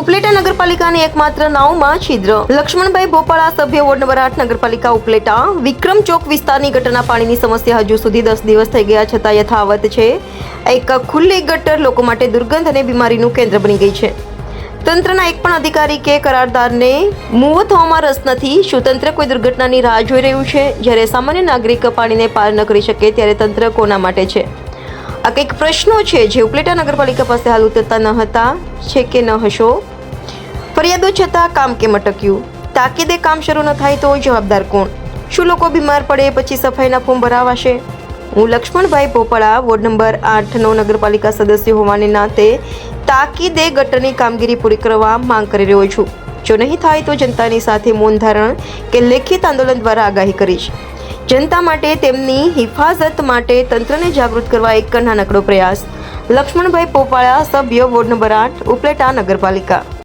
ઉપલેટા નગરપાલિકાની એકમાત્ર નાવમાં છિદ્ર. લક્ષ્મણભાઈ ભોપાળા, સભ્ય વોર્ડ નંબર 8 નગરપાલિકા ઉપલેટા. વિક્રમ ચોક વિસ્તારની ગટરના પાણીની સમસ્યા હજુ સુધી 10 દિવસ થઈ ગયા છતાં યથાવત છે. એક ખુલ્લી ગટર લોકો માટે દુર્ગંધ અને બીમારીનું કેન્દ્ર બની ગઈ છે. તંત્રના એક પણ અધિકારી કે કરારદારને મુવો થવામાં રસ નથી. શું તંત્ર કોઈ દુર્ઘટનાની રાહ જોઈ રહ્યું છે? જ્યારે સામાન્ય નાગરિક પાણીને પાર ન કરી શકે ત્યારે તંત્ર કોના માટે છે? આ કંઈક પ્રશ્નો છે જે ઉપલેટા નગરપાલિકા પાસે હાલ ઉતરતા ન હતા, છે કે ન હશો. ફરિયાદો છતાં કામ કેમ અટક્યું? તાકીદે કામ શરૂ ન થાય તો જવાબદાર કોણ? શું લોકો બીમાર પડે પછી સફાઈના ફોર્મ ભરાવાશે? હું લક્ષ્મણભાઈ ભોપાળા, વોર્ડ નંબર 8નો નગરપાલિકા સદસ્ય હોવાને નાતે તાકીદે ગટરની કામગીરી પૂરી કરવા માંગ કરી રહ્યો છું. જો નહીં થાય તો જનતાની સાથે મૌન ધારણ કે લેખિત આંદોલન દ્વારા આગાહી કરીશ. જનતા માટે, તેમની હિફાજત માટે તંત્રને જાગૃત કરવા એક નાનકડો પ્રયાસ. લક્ષ્મણભાઈ ભોપાળા, સભ્ય વોર્ડ નંબર 8 ઉપલેટા નગરપાલિકા.